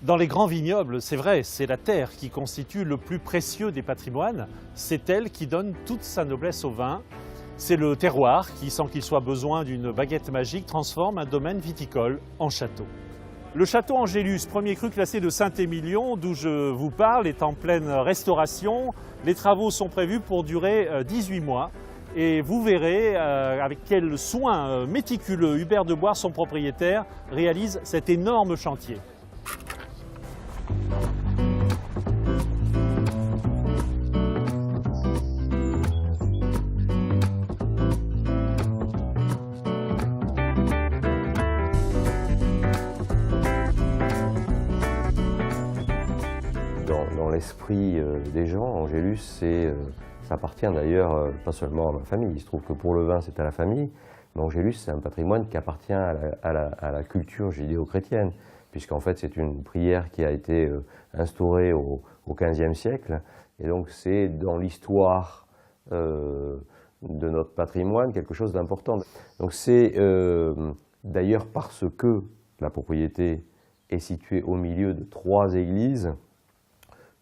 Dans les grands vignobles, c'est vrai, c'est la terre qui constitue le plus précieux des patrimoines. C'est elle qui donne toute sa noblesse au vin. C'est le terroir qui, sans qu'il soit besoin d'une baguette magique, transforme un domaine viticole en château. Le château Angélus, premier cru classé de Saint-Émilion, d'où je vous parle, est en pleine restauration. Les travaux sont prévus pour durer 18 mois. Et vous verrez avec quel soin méticuleux Hubert de Boire, son propriétaire, réalise cet énorme chantier. Dans l'esprit des gens, Angélus, ça appartient d'ailleurs pas seulement à ma famille. Il se trouve que pour le vin, c'est à la famille, mais Angélus, c'est un patrimoine qui appartient à la culture judéo-chrétienne, puisqu'en fait, c'est une prière qui a été instaurée au XVe siècle, et donc c'est dans l'histoire de notre patrimoine quelque chose d'important. Donc c'est d'ailleurs parce que la propriété est située au milieu de 3 églises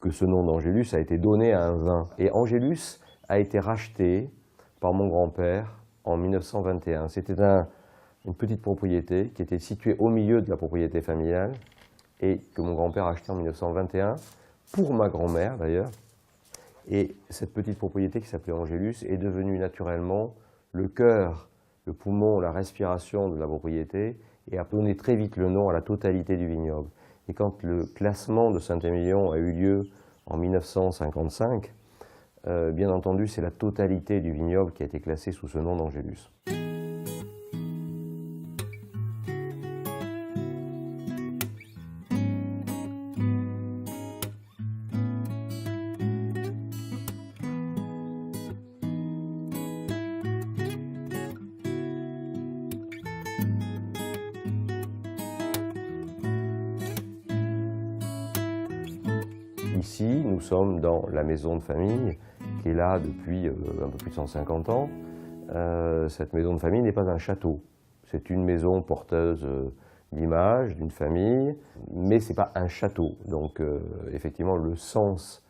que ce nom d'Angélus a été donné à un vin. Et Angélus a été racheté par mon grand-père en 1921. C'était une petite propriété qui était située au milieu de la propriété familiale et que mon grand-père a acheté en 1921 pour ma grand-mère d'ailleurs. Et cette petite propriété qui s'appelait Angélus est devenue naturellement le cœur, le poumon, la respiration de la propriété et a donné très vite le nom à la totalité du vignoble. Et quand le classement de Saint-Émilion a eu lieu en 1955, bien entendu, c'est la totalité du vignoble qui a été classée sous ce nom d'Angélus. Ici, nous sommes dans la maison de famille qui est là depuis un peu plus de 150 ans. Cette maison de famille n'est pas un château. C'est une maison porteuse d'image d'une famille, mais ce n'est pas un château. Donc effectivement, le sens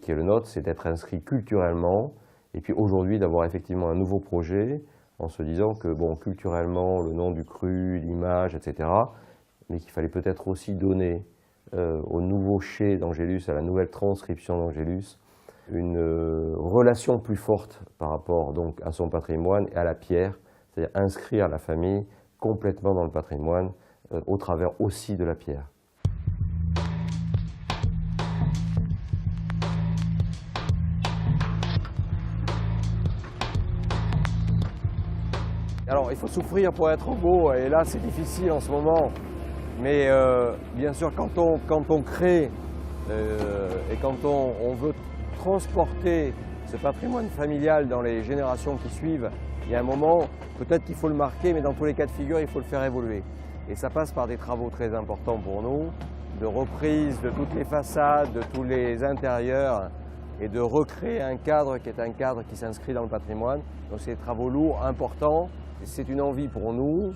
qui est le nôtre, c'est d'être inscrit culturellement et puis aujourd'hui d'avoir effectivement un nouveau projet en se disant que bon, culturellement, le nom du cru, l'image, etc., mais qu'il fallait peut-être aussi donner au nouveau chai d'Angélus, à la nouvelle transcription d'Angélus, une relation plus forte par rapport donc à son patrimoine et à la pierre, c'est-à-dire inscrire la famille complètement dans le patrimoine au travers aussi de la pierre. Alors il faut souffrir pour être beau et là c'est difficile en ce moment. Mais bien sûr, quand on crée et quand on veut transporter ce patrimoine familial dans les générations qui suivent, il y a un moment, peut-être qu'il faut le marquer, mais dans tous les cas de figure, il faut le faire évoluer. Et ça passe par des travaux très importants pour nous, de reprise de toutes les façades, de tous les intérieurs, et de recréer un cadre qui est un cadre qui s'inscrit dans le patrimoine. Donc c'est des travaux lourds, importants, et c'est une envie pour nous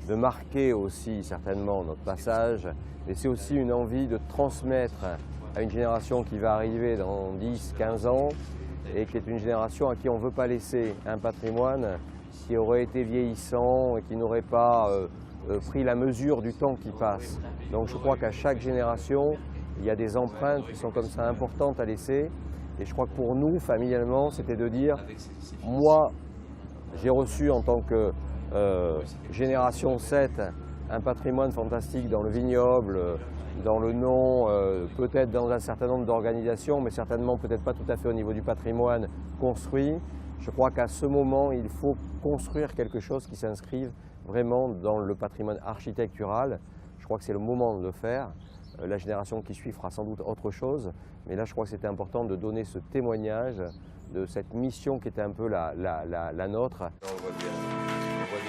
de marquer aussi certainement notre passage, mais c'est aussi une envie de transmettre à une génération qui va arriver dans 10, 15 ans et qui est une génération à qui on ne veut pas laisser un patrimoine qui aurait été vieillissant et qui n'aurait pas pris la mesure du temps qui passe. Donc je crois qu'à chaque génération, il y a des empreintes qui sont comme ça importantes à laisser et je crois que pour nous, familialement, c'était de dire, moi, j'ai reçu en tant que génération 7, un patrimoine fantastique dans le vignoble, dans le nom, peut-être dans un certain nombre d'organisations, mais certainement peut-être pas tout à fait au niveau du patrimoine construit. Je crois qu'à ce moment, il faut construire quelque chose qui s'inscrive vraiment dans le patrimoine architectural. Je crois que c'est le moment de le faire. La génération qui suit fera sans doute autre chose, mais là je crois que c'était important de donner ce témoignage de cette mission qui était un peu la nôtre. On voit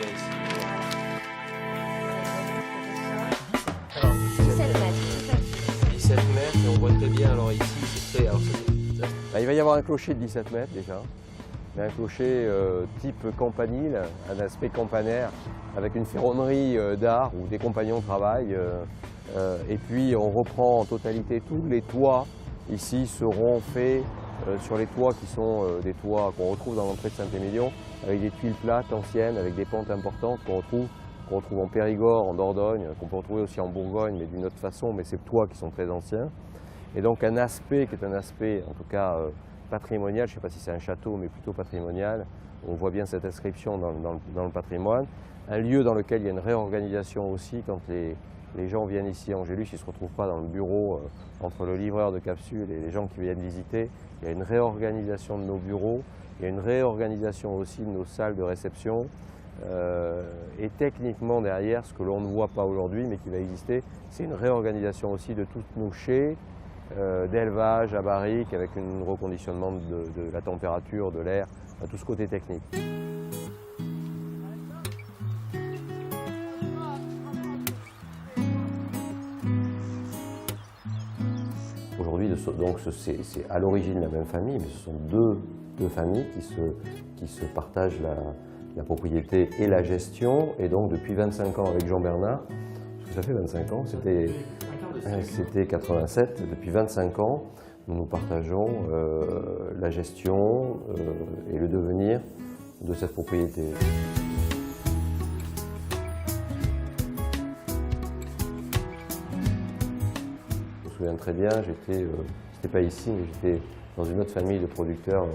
bien ici. Alors, 17 mètres. 17 mètres, et on voit très bien, alors ici c'est très... il va y avoir un clocher de 17 mètres déjà, mais un clocher type campanile, un aspect campanaire, avec une ferronnerie d'art où des compagnons travaillent. Et puis on reprend en totalité tous les toits. Ici seront faits sur les toits qui sont des toits qu'on retrouve dans l'entrée de Saint-Émilion, avec des tuiles plates anciennes, avec des pentes importantes qu'on retrouve en Périgord, en Dordogne, qu'on peut retrouver aussi en Bourgogne, mais d'une autre façon, mais ces toits qui sont très anciens. Et donc un aspect qui est un aspect, en tout cas patrimonial, je ne sais pas si c'est un château, mais plutôt patrimonial. On voit bien cette inscription dans le patrimoine. Un lieu dans lequel il y a une réorganisation aussi, quand les gens viennent ici à Angélus, ils ne se retrouvent pas dans le bureau entre le livreur de capsules et les gens qui viennent visiter. Il y a une réorganisation de nos bureaux, il y a une réorganisation aussi de nos salles de réception. Et techniquement derrière, ce que l'on ne voit pas aujourd'hui mais qui va exister, c'est une réorganisation aussi de toutes nos chais d'élevage à barriques avec un reconditionnement de la température, de l'air, à tout ce côté technique. Aujourd'hui, c'est à l'origine la même famille, mais ce sont deux familles qui se partagent la propriété et la gestion. Et donc depuis 25 ans avec Jean-Bernard, parce que ça fait 25 ans, c'était 87, depuis 25 ans, nous partageons la gestion et le devenir de cette propriété. Je me souviens très bien, j'étais pas ici, mais j'étais dans une autre famille de producteurs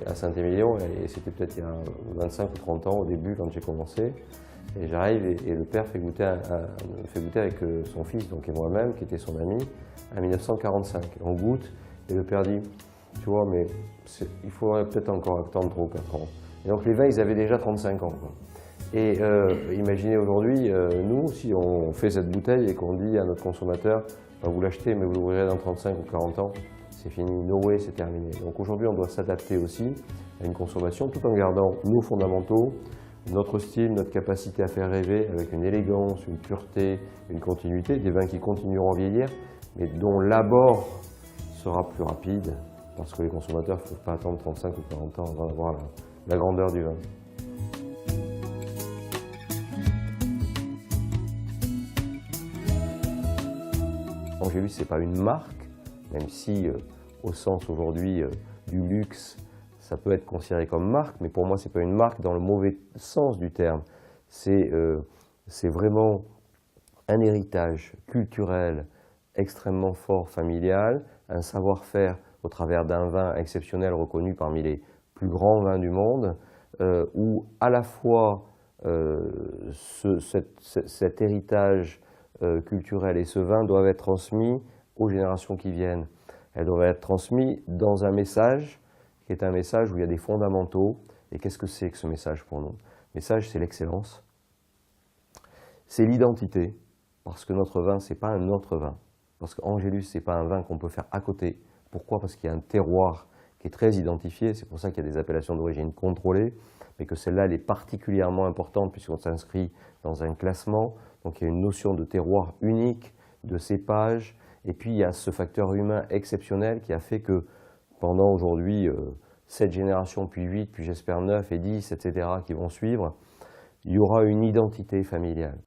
à Saint-Émilion, et c'était peut-être il y a 25 ou 30 ans au début quand j'ai commencé. Et j'arrive et le père me fait goûter avec son fils, donc et moi-même, qui était son ami, en 1945. On goûte et le père dit, tu vois, mais il faudrait peut-être encore attendre 3 ou 4 ans. Et donc les vins, ils avaient déjà 35 ans, quoi. Et imaginez aujourd'hui, nous, si on fait cette bouteille et qu'on dit à notre consommateur, vous l'achetez mais vous l'ouvrirez dans 35 ou 40 ans, c'est fini, no way, c'est terminé. Donc aujourd'hui, on doit s'adapter aussi à une consommation tout en gardant nos fondamentaux, notre style, notre capacité à faire rêver avec une élégance, une pureté, une continuité, des vins qui continueront à vieillir, mais dont l'abord sera plus rapide parce que les consommateurs ne peuvent pas attendre 35 ou 40 ans avant d'avoir la grandeur du vin. Angélus, ce n'est pas une marque, même si au sens aujourd'hui du luxe, ça peut être considéré comme marque, mais pour moi, ce n'est pas une marque dans le mauvais sens du terme. C'est vraiment un héritage culturel extrêmement fort, familial, un savoir-faire au travers d'un vin exceptionnel reconnu parmi les plus grands vins du monde, où à la fois cet héritage culturel et ce vin doivent être transmis aux générations qui viennent. Elles doivent être transmises dans un message qui est un message où il y a des fondamentaux. Et qu'est-ce que c'est que ce message pour nous? Le message, c'est l'excellence, c'est l'identité, parce que notre vin, ce n'est pas un autre vin. Parce qu'Angélus, ce n'est pas un vin qu'on peut faire à côté. Pourquoi? Parce qu'il y a un terroir qui est très identifié, c'est pour ça qu'il y a des appellations d'origine contrôlées, mais que celle-là, elle est particulièrement importante puisqu'on s'inscrit dans un classement. Donc il y a une notion de terroir unique, de cépage, et puis il y a ce facteur humain exceptionnel qui a fait que pendant aujourd'hui 7 générations, puis 8, puis j'espère 9 et 10, etc., qui vont suivre, il y aura une identité familiale.